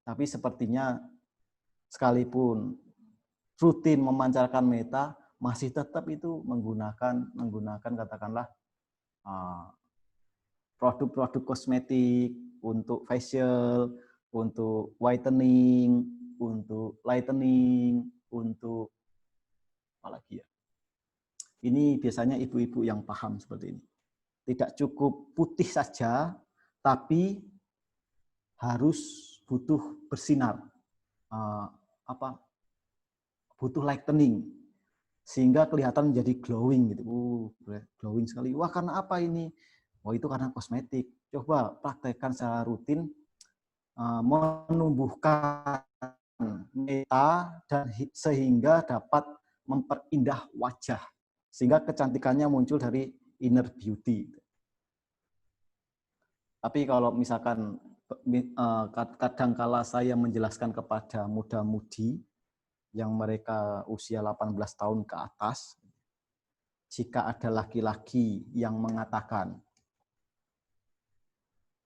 Tapi sepertinya sekalipun rutin memancarkan meta, masih tetap itu menggunakan katakanlah produk-produk kosmetik untuk facial, untuk whitening, untuk lightening, untuk apa lagi ya? Ini biasanya ibu-ibu yang paham seperti ini. Tidak cukup putih saja, tapi harus butuh bersinar, butuh lightening, sehingga kelihatan menjadi glowing gitu. Glowing sekali. Wah, karena apa ini? Oh, itu karena kosmetik. Coba praktekkan secara rutin, menumbuhkan meta dan sehingga dapat memperindah wajah, sehingga kecantikannya muncul dari inner beauty. Tapi kalau misalkan kadangkala saya menjelaskan kepada muda-mudi yang mereka usia 18 tahun ke atas, jika ada laki-laki yang mengatakan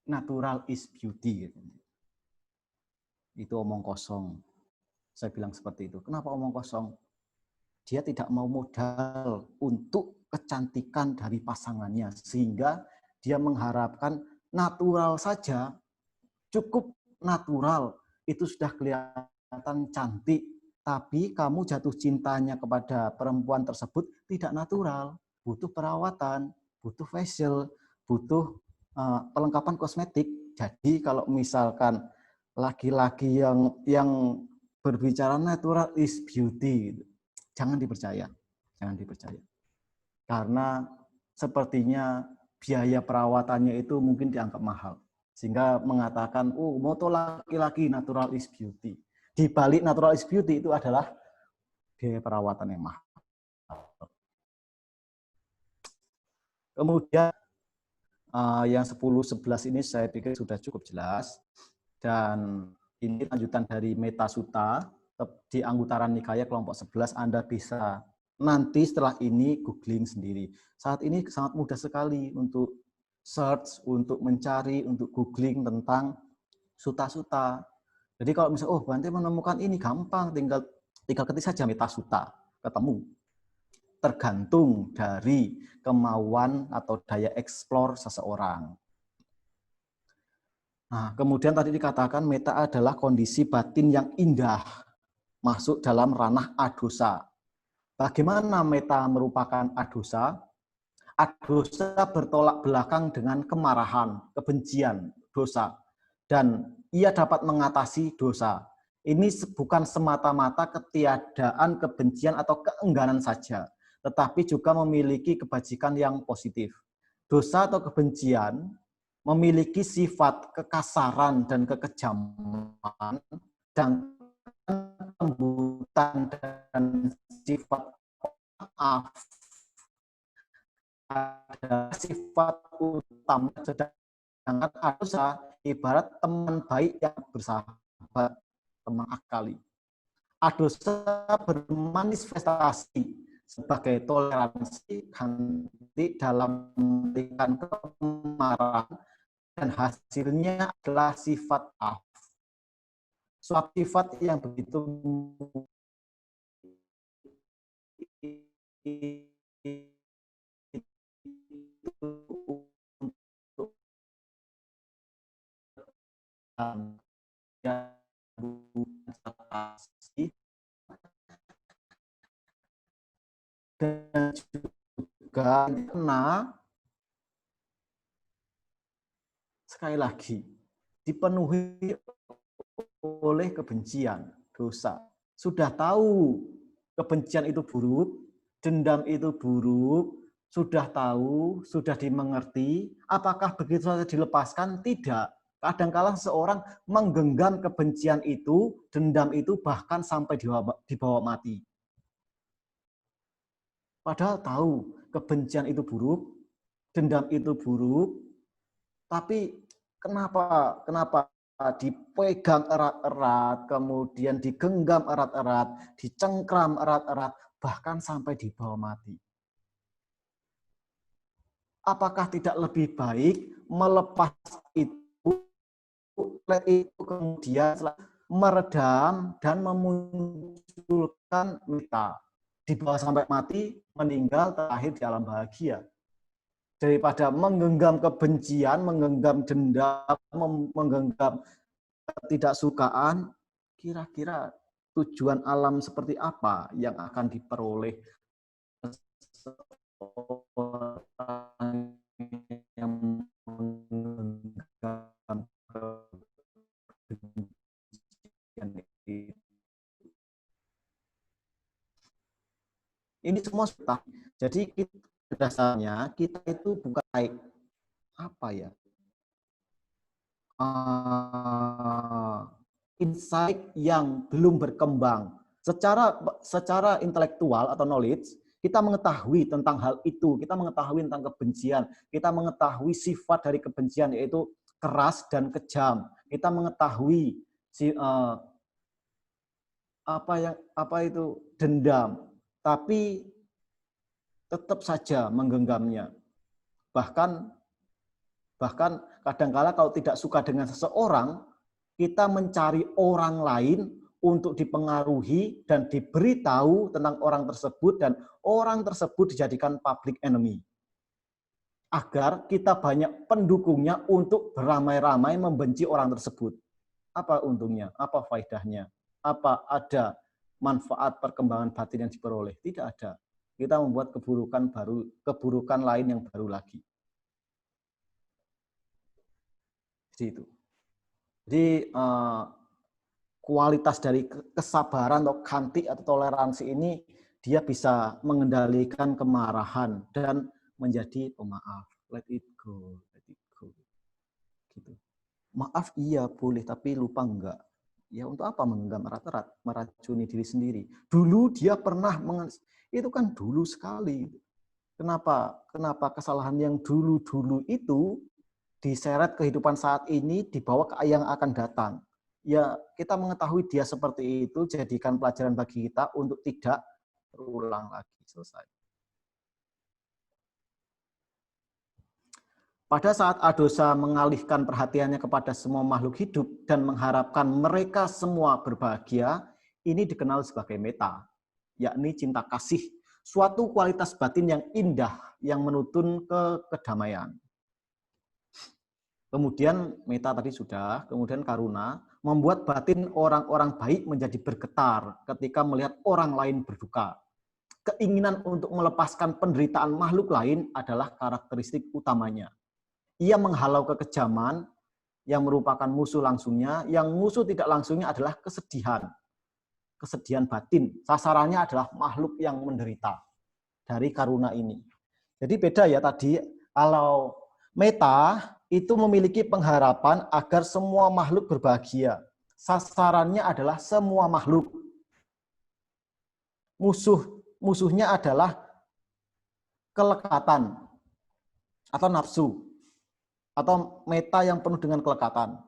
natural is beauty, itu omong kosong. Saya bilang seperti itu. Kenapa omong kosong? Dia tidak mau modal untuk kecantikan dari pasangannya, sehingga dia mengharapkan natural saja, cukup natural, itu sudah kelihatan cantik. Tapi kamu jatuh cintanya kepada perempuan tersebut tidak natural, butuh perawatan, butuh facial, butuh perlengkapan kosmetik. Jadi kalau misalkan laki-laki yang berbicara natural is beauty, jangan dipercaya, jangan dipercaya. Karena sepertinya biaya perawatannya itu mungkin dianggap mahal, sehingga mengatakan, oh, moto laki-laki natural is beauty. Di balik natural is beauty itu adalah biaya perawatan yang mahal. Kemudian yang 10-11 ini saya pikir sudah cukup jelas, dan ini lanjutan dari Metta Sutta di Anguttara Nikaya kelompok 11. Anda bisa nanti setelah ini googling sendiri. Saat ini sangat mudah sekali untuk search, untuk mencari, untuk googling tentang sutta-sutta. Jadi kalau misalnya, oh, Bante menemukan ini gampang, tinggal ketik saja Metta Sutta, ketemu. Tergantung dari kemauan atau daya eksplor seseorang. Nah, kemudian tadi dikatakan meta adalah kondisi batin yang indah, masuk dalam ranah adosa. Bagaimana meta merupakan adosa? Adosa bertolak belakang dengan kemarahan, kebencian, dosa. Dan ia dapat mengatasi dosa. Ini bukan semata-mata ketiadaan kebencian atau keengganan saja, tetapi juga memiliki kebajikan yang positif. Dosa atau kebencian memiliki sifat kekasaran dan kekejaman, dan kelembutan dan sifat maaf ada sifat utama, sedangkan adosa ibarat teman baik yang bersahabat, teman akali. Adosa bermanifestasi sebagai toleransi ganti dalam memberikan kemarahan, dan hasilnya adalah sifat maaf. Suatu sifat yang begitu dan juga karena sekali lagi dipenuhi oleh kebencian, dosa. Sudah tahu kebencian itu buruk, dendam itu buruk, sudah tahu, sudah dimengerti, apakah begitu saja dilepaskan? Tidak. Kadangkala seorang menggenggam kebencian itu, dendam itu, bahkan sampai dibawa mati. Padahal tahu kebencian itu buruk, dendam itu buruk, tapi kenapa dipegang erat-erat, kemudian digenggam erat-erat, dicengkram erat-erat, bahkan sampai dibawa mati. Apakah tidak lebih baik melepas itu kemudian meredam dan memunculkan meta, dibawa sampai mati, meninggal, terakhir di alam bahagia, daripada menggenggam kebencian, menggenggam dendam, menggenggam ketidaksukaan? Kira-kira tujuan alam seperti apa yang akan diperoleh yang menggenggam kebencian itu? Ini semua sudah. Jadi dasarnya kita itu bukan baik apa ya, insight yang belum berkembang secara intelektual atau knowledge. Kita mengetahui tentang hal itu, kita mengetahui tentang kebencian, kita mengetahui sifat dari kebencian yaitu keras dan kejam. Kita mengetahui apa itu dendam, tapi tetap saja menggenggamnya. Bahkan kadangkala kalau tidak suka dengan seseorang, kita mencari orang lain untuk dipengaruhi dan diberitahu tentang orang tersebut, dan orang tersebut dijadikan public enemy. Agar kita banyak pendukungnya untuk beramai-ramai membenci orang tersebut. Apa untungnya? Apa faedahnya? Apa ada manfaat perkembangan batin yang diperoleh? Tidak ada. Kita membuat keburukan lain yang baru lagi. Itu. Jadi kualitas dari kesabaran atau khanti atau toleransi ini, dia bisa mengendalikan kemarahan dan menjadi pemaaf. Let it go, let it go. Gitu. Maaf iya boleh, tapi lupa enggak. Ya untuk apa menggenggam erat-erat, meracuni diri sendiri. Dulu dia pernah itu kan dulu sekali. Kenapa kesalahan yang dulu-dulu itu diseret kehidupan saat ini, dibawa ke yang akan datang. Ya, kita mengetahui dia seperti itu, jadikan pelajaran bagi kita untuk tidak berulang lagi. Selesai. Pada saat Adosa mengalihkan perhatiannya kepada semua makhluk hidup dan mengharapkan mereka semua berbahagia, ini dikenal sebagai meta, yakni cinta kasih, suatu kualitas batin yang indah yang menuntun ke kedamaian. Kemudian meta tadi sudah, kemudian karuna, membuat batin orang-orang baik menjadi bergetar ketika melihat orang lain berduka. Keinginan untuk melepaskan penderitaan makhluk lain adalah karakteristik utamanya. Ia menghalau kekejaman yang merupakan musuh langsungnya, yang musuh tidak langsungnya adalah kesedihan. Kesedihan batin, sasarannya adalah makhluk yang menderita dari karuna ini. Jadi beda ya tadi, kalau meta itu memiliki pengharapan agar semua makhluk berbahagia. Sasarannya adalah semua makhluk. Musuhnya adalah kelekatan atau nafsu, atau meta yang penuh dengan kelekatan.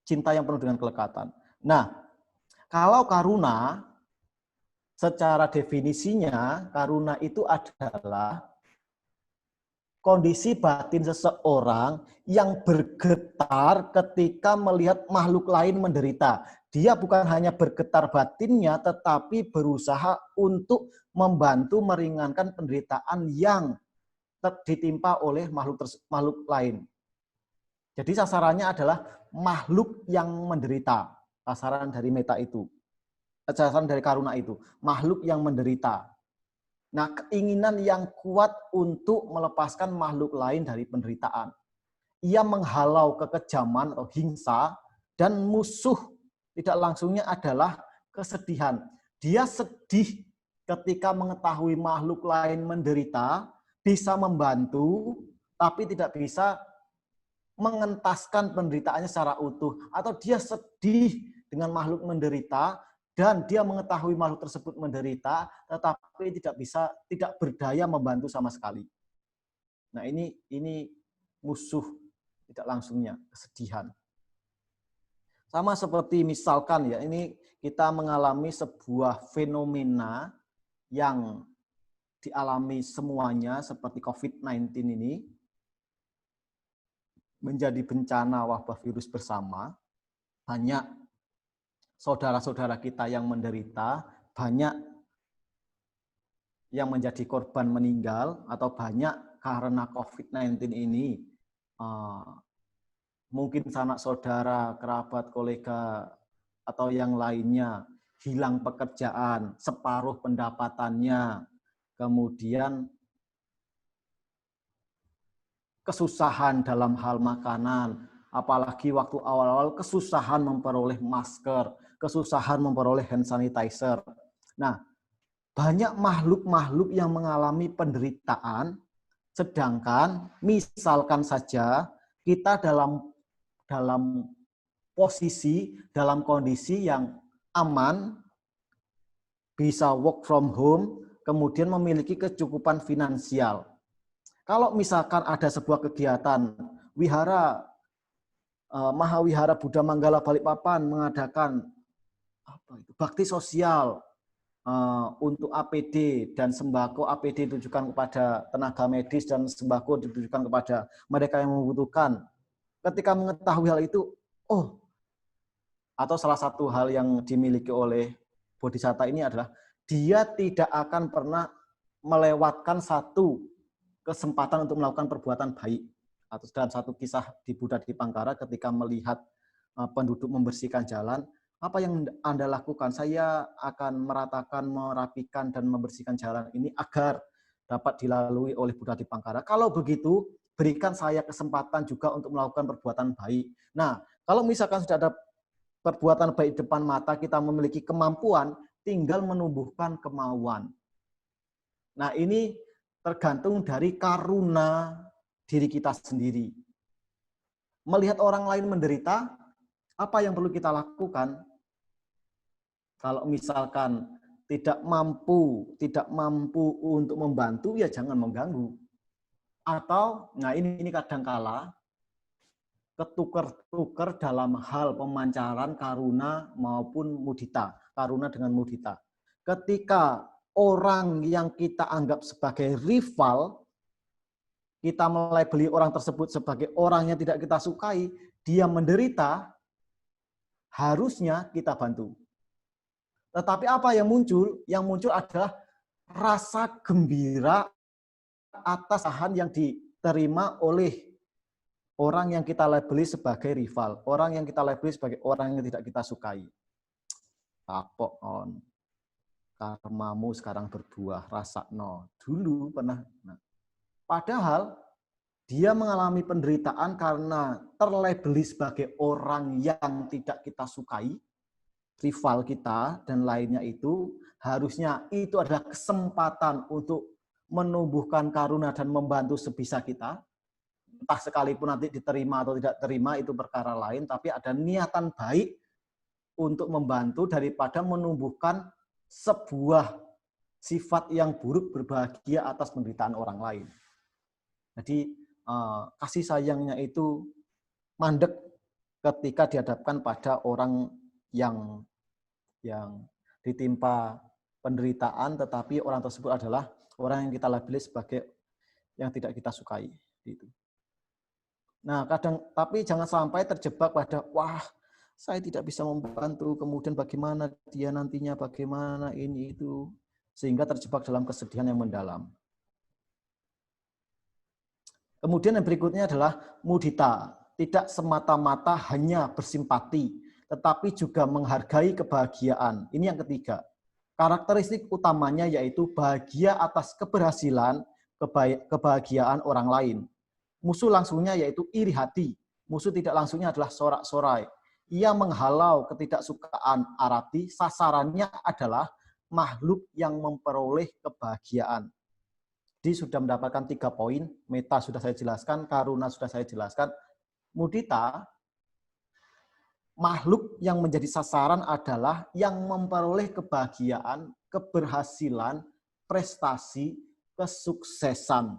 Cinta yang penuh dengan kelekatan. Nah, kalau karuna, secara definisinya, karuna itu adalah kondisi batin seseorang yang bergetar ketika melihat makhluk lain menderita. Dia bukan hanya bergetar batinnya, tetapi berusaha untuk membantu meringankan penderitaan yang ditimpa oleh makhluk lain. Jadi sasarannya adalah makhluk yang menderita. Sasaran dari meta itu. Sasaran dari karuna itu. Makhluk yang menderita. Nah, keinginan yang kuat untuk melepaskan makhluk lain dari penderitaan. Ia menghalau kekejaman atau hingsa, dan musuh tidak langsungnya adalah kesedihan. Dia sedih ketika mengetahui makhluk lain menderita, bisa membantu, tapi tidak bisa mengentaskan penderitaannya secara utuh. Atau dia sedih dengan makhluk menderita, dan dia mengetahui makhluk tersebut menderita, tetapi tidak berdaya membantu sama sekali. Nah, ini musuh tidak langsungnya kesedihan. Sama seperti misalkan ya, ini kita mengalami sebuah fenomena yang dialami semuanya seperti COVID-19 ini menjadi bencana wabah virus bersama, banyak saudara-saudara kita yang menderita, banyak yang menjadi korban meninggal, atau banyak karena COVID-19 ini mungkin sanak saudara, kerabat, kolega, atau yang lainnya hilang pekerjaan, separuh pendapatannya, kemudian kesusahan dalam hal makanan, apalagi waktu awal-awal kesusahan memperoleh masker, kesusahan memperoleh hand sanitizer. Nah, banyak makhluk-makhluk yang mengalami penderitaan, sedangkan misalkan saja kita dalam posisi, dalam kondisi yang aman, bisa work from home, kemudian memiliki kecukupan finansial. Kalau misalkan ada sebuah kegiatan wihara, Mahawihara Buddha Manggala Balikpapan mengadakan bakti sosial untuk APD dan sembako, APD ditujukan kepada tenaga medis dan sembako ditujukan kepada mereka yang membutuhkan. Ketika mengetahui hal itu, atau salah satu hal yang dimiliki oleh Bodhisatta ini adalah dia tidak akan pernah melewatkan satu kesempatan untuk melakukan perbuatan baik. Atau dalam satu kisah di Buddha Dipangkara ketika melihat penduduk membersihkan jalan, apa yang Anda lakukan? Saya akan meratakan, merapikan, dan membersihkan jalan ini agar dapat dilalui oleh Buddha Dipangkara. Kalau begitu, berikan saya kesempatan juga untuk melakukan perbuatan baik. Nah, kalau misalkan sudah ada perbuatan baik di depan mata, kita memiliki kemampuan, tinggal menumbuhkan kemauan. Nah, ini tergantung dari karuna diri kita sendiri. Melihat orang lain menderita, apa yang perlu kita lakukan? Kalau misalkan tidak mampu untuk membantu, ya jangan mengganggu. Atau, nah ini kadangkala ketukar-tukar dalam hal pemancaran karuna maupun mudita. Karuna dengan mudita. Ketika orang yang kita anggap sebagai rival, kita melabeli orang tersebut sebagai orang yang tidak kita sukai, dia menderita, harusnya kita bantu. Tetapi apa yang muncul? Yang muncul adalah rasa gembira atas kesalahan yang diterima oleh orang yang kita labeli sebagai rival, orang yang kita labeli sebagai orang yang tidak kita sukai. Kapok on, karmamu sekarang berbuah, rasa no. Dulu pernah. Nah, padahal dia mengalami penderitaan karena terlabeli sebagai orang yang tidak kita sukai, rival kita dan lainnya itu, harusnya itu adalah kesempatan untuk menumbuhkan karuna dan membantu sebisa kita. Entah sekalipun nanti diterima atau tidak terima itu perkara lain, tapi ada niatan baik untuk membantu daripada menumbuhkan sebuah sifat yang buruk berbahagia atas penderitaan orang lain. Jadi kasih sayangnya itu mandek ketika dihadapkan pada orang yang ditimpa penderitaan, tetapi orang tersebut adalah orang yang kita labeli sebagai yang tidak kita sukai. Gitu. Nah, tapi jangan sampai terjebak pada wah, saya tidak bisa membantu, kemudian bagaimana dia nantinya, bagaimana ini itu, sehingga terjebak dalam kesedihan yang mendalam. Kemudian yang berikutnya adalah mudita, tidak semata-mata hanya bersimpati, tetapi juga menghargai kebahagiaan. Ini yang ketiga. Karakteristik utamanya yaitu bahagia atas keberhasilan, kebahagiaan orang lain. Musuh langsungnya yaitu iri hati. Musuh tidak langsungnya adalah sorak-sorai. Ia menghalau ketidaksukaan arati, sasarannya adalah makhluk yang memperoleh kebahagiaan. Jadi sudah mendapatkan 3 poin, meta sudah saya jelaskan, karuna sudah saya jelaskan. Mudita, makhluk yang menjadi sasaran adalah yang memperoleh kebahagiaan, keberhasilan, prestasi, kesuksesan.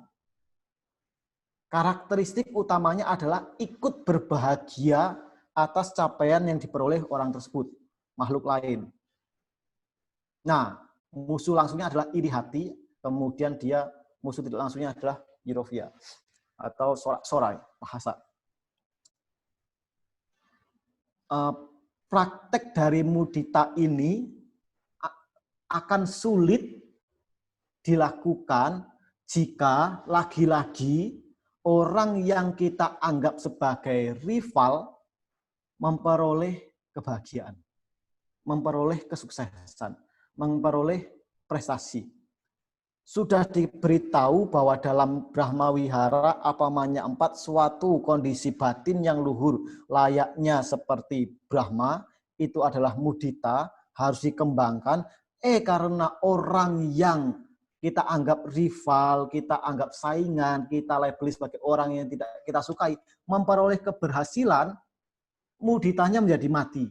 karakteristik utamanya adalah ikut berbahagia atas capaian yang diperoleh orang tersebut, makhluk lain. Nah, musuh langsungnya adalah iri hati, kemudian musuh tidak langsungnya adalah Euphobia atau sorai, bahasa. Praktek dari mudita ini akan sulit dilakukan jika lagi-lagi orang yang kita anggap sebagai rival memperoleh kebahagiaan, memperoleh kesuksesan, memperoleh prestasi. Sudah diberitahu bahwa dalam Brahma Wihara Apamanya 4 suatu kondisi batin yang luhur layaknya seperti Brahma itu adalah mudita, harus dikembangkan. Karena orang yang kita anggap rival, kita anggap saingan, kita labeli sebagai orang yang tidak kita sukai, memperoleh keberhasilan, muditanya menjadi mati.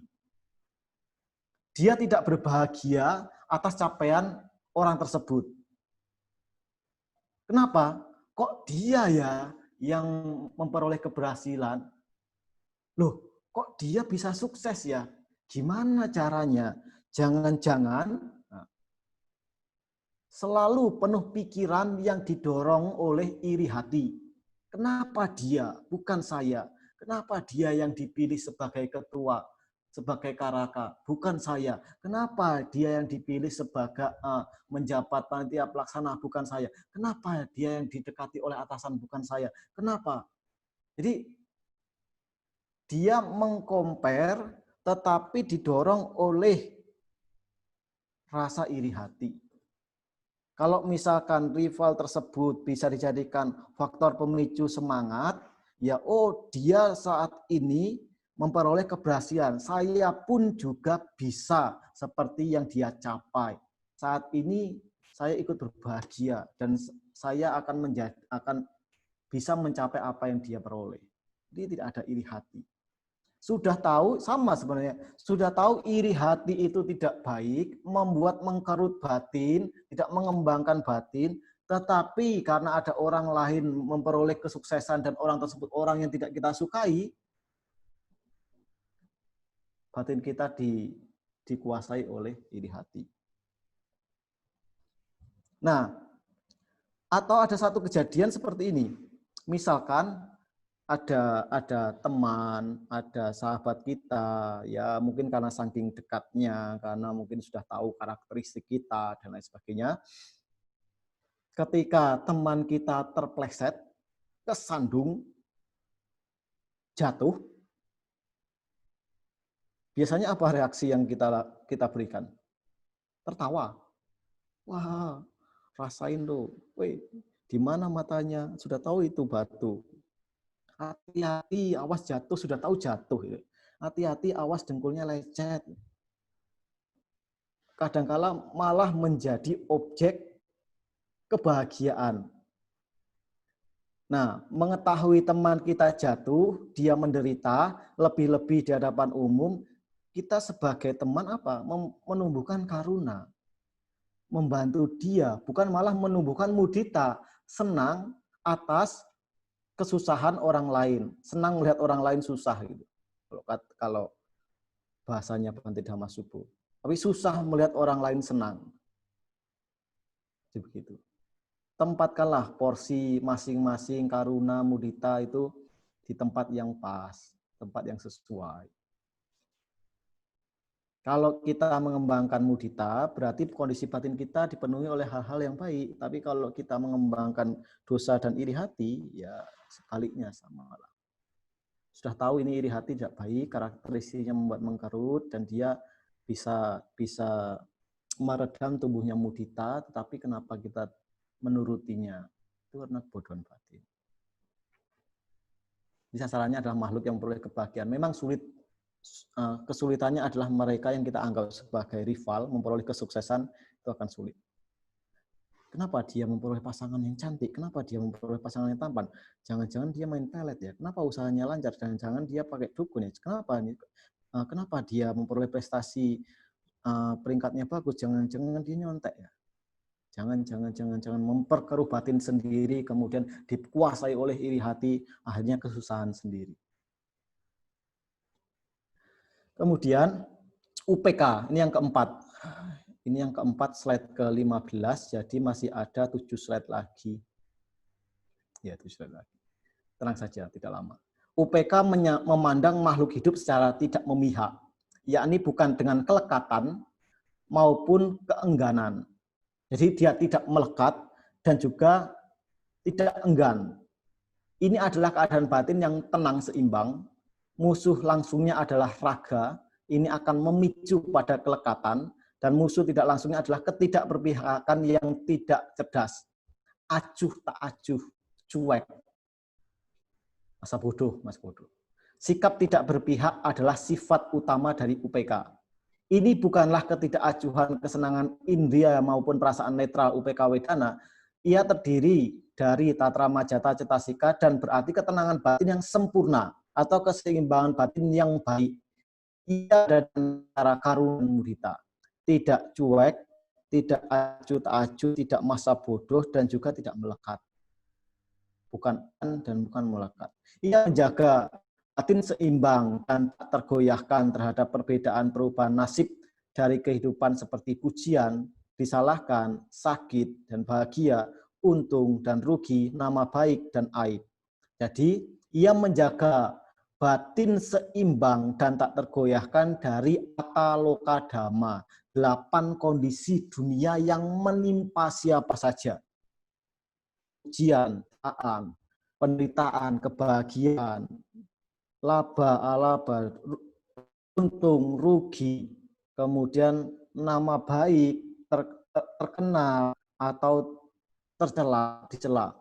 Dia tidak berbahagia atas capaian orang tersebut. Kenapa? Kok dia ya yang memperoleh keberhasilan? Loh, kok dia bisa sukses ya? Gimana caranya? Jangan-jangan selalu penuh pikiran yang didorong oleh iri hati. Kenapa dia, bukan saya? Kenapa dia yang dipilih sebagai ketua, sebagai karaka, bukan saya? Kenapa dia yang dipilih sebagai menjabat panitia pelaksana, bukan saya? Kenapa dia yang didekati oleh atasan, bukan saya? Kenapa? Jadi dia mengcompare tetapi didorong oleh rasa iri hati. Kalau misalkan rival tersebut bisa dijadikan faktor pemicu semangat, ya dia saat ini memperoleh keberhasilan. Saya pun juga bisa seperti yang dia capai. Saat ini saya ikut berbahagia dan saya akan bisa mencapai apa yang dia peroleh. Jadi tidak ada iri hati. Sudah tahu, sama sebenarnya, sudah tahu iri hati itu tidak baik, membuat mengkerut batin, tidak mengembangkan batin, tetapi karena ada orang lain memperoleh kesuksesan dan orang tersebut orang yang tidak kita sukai, batin kita dikuasai oleh iri hati. Nah, atau ada satu kejadian seperti ini. Misalkan ada teman, ada sahabat kita, ya mungkin karena saking dekatnya, karena mungkin sudah tahu karakteristik kita dan lain sebagainya. Ketika teman kita terpleset, kesandung, jatuh, biasanya apa reaksi yang kita berikan? Tertawa. Wah, rasain tuh. Wih, di mana matanya? Sudah tahu itu batu. Hati-hati, awas jatuh, sudah tahu jatuh. Hati-hati, awas dengkulnya lecet. Kadangkala malah menjadi objek kebahagiaan. Nah, mengetahui teman kita jatuh, dia menderita, lebih-lebih di hadapan umum, kita sebagai teman apa? Menumbuhkan karuna. Membantu dia, bukan malah menumbuhkan mudita, senang atas kesusahan orang lain, senang melihat orang lain susah gitu. Kalau bahasanya Bhante Dhamma Subbo. Tapi susah melihat orang lain senang. Jadi begitu. Tempatkanlah porsi masing-masing karuna mudita itu di tempat yang pas, tempat yang sesuai. Kalau kita mengembangkan mudita, berarti kondisi batin kita dipenuhi oleh hal-hal yang baik. Tapi kalau kita mengembangkan dosa dan iri hati, ya sebaliknya sama lah. Sudah tahu ini iri hati tidak baik, karakteristiknya membuat mengkerut, dan dia bisa meredam tumbuhnya mudita, tetapi kenapa kita menurutinya? Itu karena kebodohan batin. Jadi sasarannya adalah makhluk yang memperoleh kebahagiaan. Memang sulit. Kesulitannya adalah mereka yang kita anggap sebagai rival memperoleh kesuksesan itu akan sulit. Kenapa dia memperoleh pasangan yang cantik? Kenapa dia memperoleh pasangan yang tampan? Jangan-jangan dia main pelet ya? Kenapa usahanya lancar? Jangan-jangan dia pakai dukun ya? Kenapa dia memperoleh prestasi peringkatnya bagus? Jangan-jangan dia nyontek ya? Jangan memperkeruh batin sendiri, kemudian dikuasai oleh iri hati, akhirnya kesusahan sendiri. Kemudian UPK, ini yang keempat. Ini yang keempat, slide ke-15, jadi masih ada 7 slide lagi. Ya, 7 slide lagi. Tenang saja, tidak lama. UPK memandang makhluk hidup secara tidak memihak, yakni bukan dengan kelekatan maupun keengganan. Jadi dia tidak melekat dan juga tidak enggan. Ini adalah keadaan batin yang tenang seimbang. Musuh langsungnya adalah raga. Ini akan memicu pada kelekatan. Dan musuh tidak langsungnya adalah ketidakberpihakan yang tidak cerdas. Acuh tak acuh, cuek. Masa bodoh, mas bodoh. Sikap tidak berpihak adalah sifat utama dari UPK. Ini bukanlah ketidakacuhan kesenangan indria maupun perasaan netral UPK Wedana. Ia terdiri dari tatra majata cetasika dan berarti ketenangan batin yang sempurna atau keseimbangan batin yang baik. Ia ada antara karuna dan mudita. Tidak cuek, tidak acuh tak acuh, tidak masa bodoh dan juga tidak melekat. Bukan dan bukan melekat. Ia menjaga batin seimbang dan tak tergoyahkan terhadap perbedaan perubahan nasib dari kehidupan seperti pujian, disalahkan, sakit, dan bahagia, untung dan rugi, nama baik, dan aib. Jadi, ia menjaga batin seimbang dan tak tergoyahkan dari ataloka dhamma, 8 kondisi dunia yang menimpa siapa saja. Pujian, penderitaan, kebahagiaan, laba, alaba, untung, rugi, kemudian nama baik, terkenal, atau dicela.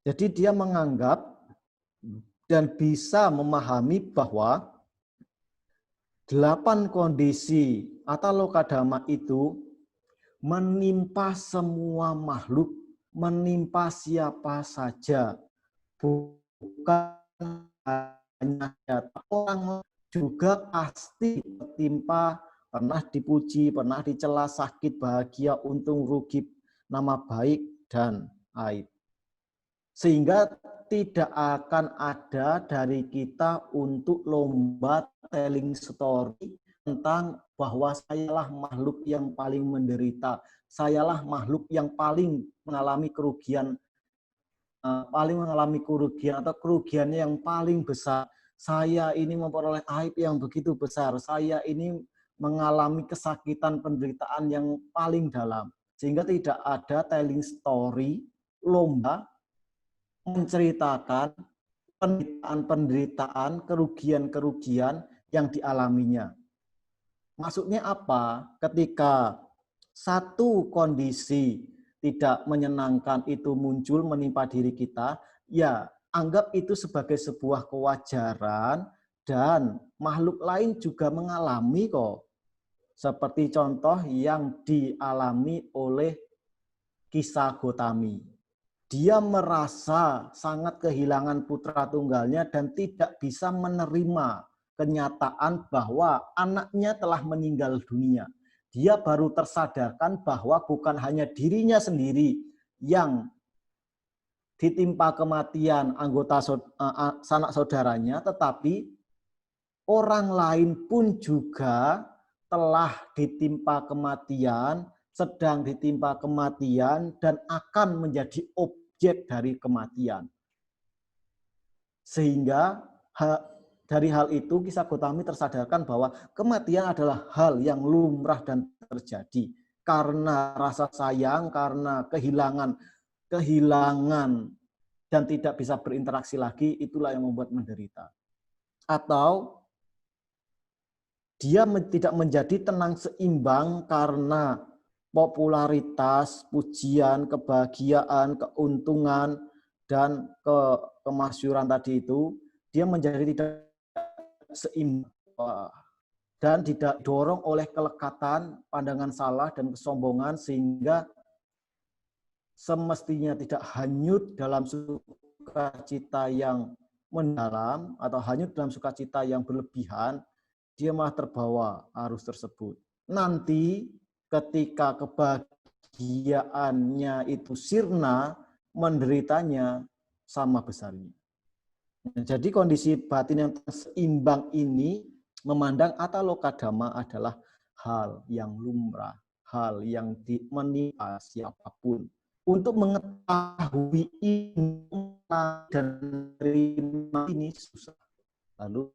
Jadi dia menganggap dan bisa memahami bahwa 8 kondisi ataloka dhamma itu menimpa semua makhluk, menimpa siapa saja, bukan hanya orang, juga pasti tertimpa, pernah dipuji, pernah dicela, sakit, bahagia, untung, rugi, nama baik, dan aib. Sehingga tidak akan ada dari kita untuk lomba telling story tentang bahwa sayalah makhluk yang paling menderita, sayalah makhluk yang paling mengalami kerugian atau kerugiannya yang paling besar. Saya ini memperoleh aib yang begitu besar, saya ini mengalami kesakitan penderitaan yang paling dalam. Sehingga tidak ada telling story, lomba menceritakan penderitaan, kerugian-kerugian yang dialaminya. Maksudnya apa? Ketika satu kondisi tidak menyenangkan itu muncul menimpa diri kita, ya anggap itu sebagai sebuah kewajaran dan makhluk lain juga mengalami kok. Seperti contoh yang dialami oleh Kisah Gotami. Dia merasa sangat kehilangan putra tunggalnya dan tidak bisa menerima kenyataan bahwa anaknya telah meninggal dunia. Dia baru tersadarkan bahwa bukan hanya dirinya sendiri yang ditimpa kematian anggota sanak saudaranya, tetapi orang lain pun juga telah ditimpa kematian, sedang ditimpa kematian, dan akan menjadi objek dari kematian. Sehingga dari hal itu Kisah Gotami tersadarkan bahwa kematian adalah hal yang lumrah dan terjadi. Karena rasa sayang, karena kehilangan dan tidak bisa berinteraksi lagi, itulah yang membuat menderita. Atau dia tidak menjadi tenang seimbang karena popularitas, pujian, kebahagiaan, keuntungan, dan kemasyhuran tadi itu, dia menjadi tidak seimbang dan tidak didorong oleh kelekatan, pandangan salah, dan kesombongan, sehingga semestinya tidak hanyut dalam sukacita yang mendalam atau hanyut dalam sukacita yang berlebihan, dia malah terbawa arus tersebut. Nanti ketika kebahagiaan kebahagiaannya itu sirna, menderitanya sama besarnya. Jadi kondisi batin yang seimbang ini memandang atalokadama adalah hal yang lumrah, hal yang menimpa siapapun. Untuk mengetahui ini dan terima ini susah. Lalu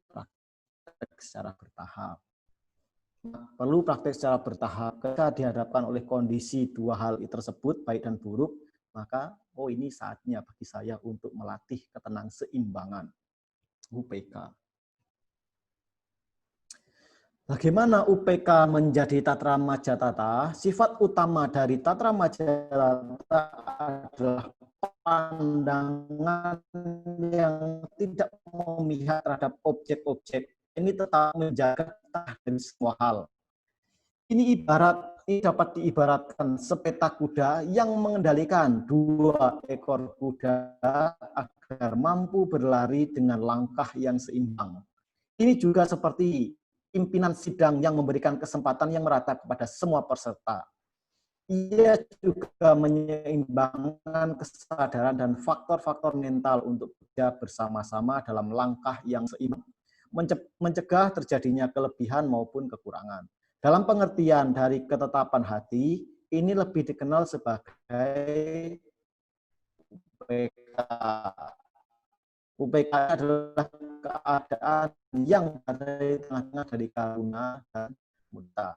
praktek secara bertahap. Perlu praktek secara bertahap. Ketika dihadapkan oleh kondisi dua hal tersebut, baik dan buruk, maka ini saatnya bagi saya untuk melatih ketenangseimbangan UPK. Bagaimana UPK menjadi tatra majatata? Sifat utama dari tatra majatata adalah pandangan yang tidak memihak terhadap objek-objek. Ini tetap menjaga dari semua hal. Ini dapat diibaratkan sepeta kuda yang mengendalikan dua ekor kuda agar mampu berlari dengan langkah yang seimbang. Ini juga seperti pimpinan sidang yang memberikan kesempatan yang merata kepada semua peserta. Ia juga menyeimbangkan kesadaran dan faktor-faktor mental untuk bekerja bersama-sama dalam langkah yang seimbang, mencegah terjadinya kelebihan maupun kekurangan. Dalam pengertian dari ketetapan hati, ini lebih dikenal sebagai UPK. UPK adalah keadaan yang berada di tengah-tengah dari karuna dan mudita.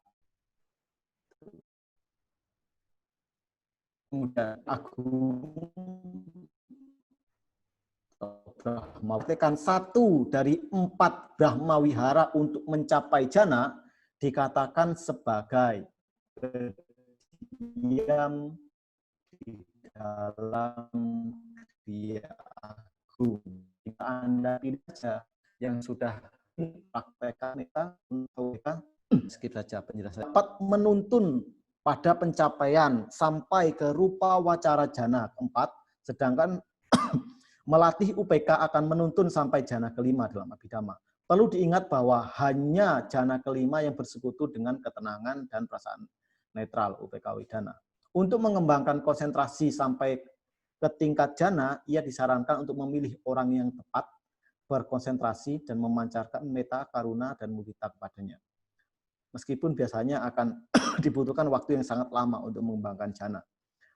Kemudian agung Brahma, satu dari 4 Brahma Wihara untuk mencapai jana dikatakan sebagai diam di dalam dia agung. Jika Anda tidak saja yang sudah praktekkan untuk skip saja penjelasan. Dapat menuntun pada pencapaian sampai ke rupa wacara jana keempat, sedangkan melatih UPK akan menuntun sampai jana kelima dalam Abhidhamma. Perlu diingat bahwa hanya jana kelima yang bersekutu dengan ketenangan dan perasaan netral UPK Wedana. Untuk mengembangkan konsentrasi sampai ke tingkat jana, ia disarankan untuk memilih orang yang tepat, berkonsentrasi, dan memancarkan metta, karuna, dan mudita kepadanya. Meskipun biasanya akan dibutuhkan waktu yang sangat lama untuk mengembangkan jana.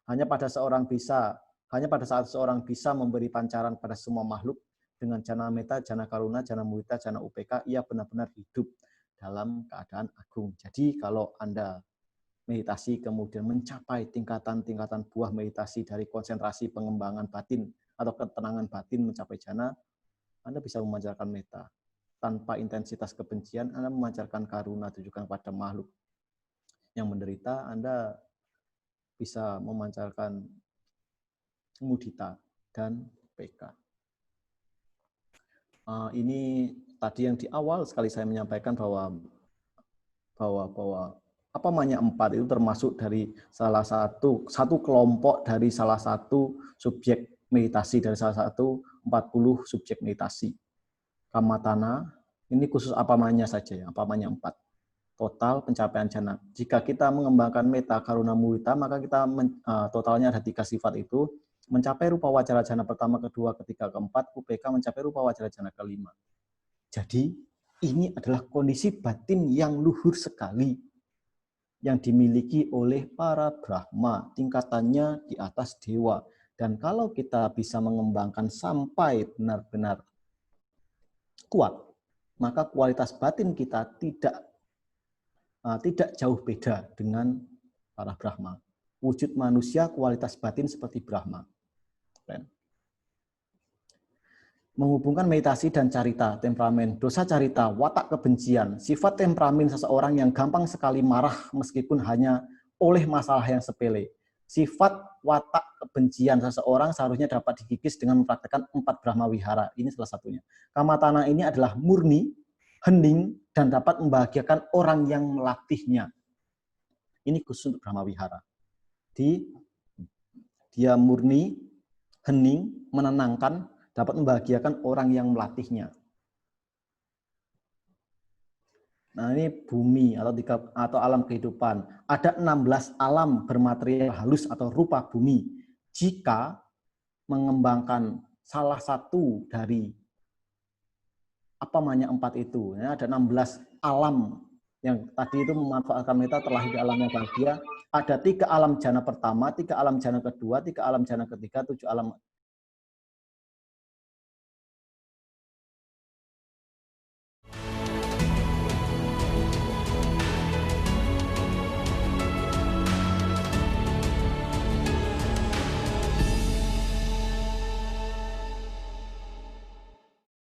Hanya pada saat seorang bisa memberi pancaran pada semua makhluk dengan jana metta, jana karuna, jana mudita, jana UPK, ia benar-benar hidup dalam keadaan agung. Jadi kalau Anda meditasi kemudian mencapai tingkatan-tingkatan buah meditasi dari konsentrasi pengembangan batin atau ketenangan batin mencapai jana, Anda bisa memancarkan metta. Tanpa intensitas kebencian, Anda memancarkan karuna tujukan pada makhluk yang menderita, Anda bisa memancarkan mudita dan PK. Ini tadi yang di awal sekali saya menyampaikan bahwa apa namanya 4 itu termasuk dari salah satu kelompok dari salah satu subjek meditasi, dari salah satu 40 subjek meditasi. Kamatana, ini khusus apamanya saja ya, apamanya 4. Total pencapaian jana. Jika kita mengembangkan metta, karuna, mudita, maka kita totalnya ada 3 sifat itu, mencapai rupa wacara jana pertama, kedua, ketiga, keempat, UPK mencapai rupa wacara jana kelima. Jadi ini adalah kondisi batin yang luhur sekali yang dimiliki oleh para Brahma, tingkatannya di atas dewa. Dan kalau kita bisa mengembangkan sampai benar-benar kuat, maka kualitas batin kita tidak jauh beda dengan para Brahma. Wujud manusia kualitas batin seperti Brahma. Menghubungkan meditasi dan carita, temperamen, dosa carita, watak kebencian, sifat temperamen seseorang yang gampang sekali marah meskipun hanya oleh masalah yang sepele. Sifat watak kebencian seseorang seharusnya dapat dikikis dengan mempraktekkan 4 Brahma Wihara. Ini salah satunya. Kamatana ini adalah murni, hening, dan dapat membahagiakan orang yang melatihnya. Ini khusus untuk Brahma Wihara. Dia murni, hening, menenangkan, dapat membahagiakan orang yang melatihnya. Nah, ini bumi atau alam kehidupan. Ada 16 alam bermaterial halus atau rupa bumi. Jika mengembangkan salah satu dari empat itu, ya, ada 16 alam yang tadi itu memanfaatkan meta terlahir di alam yang bahagia. Ada 3 alam jana pertama, 3 alam jana kedua, 3 alam jana ketiga, 7 alam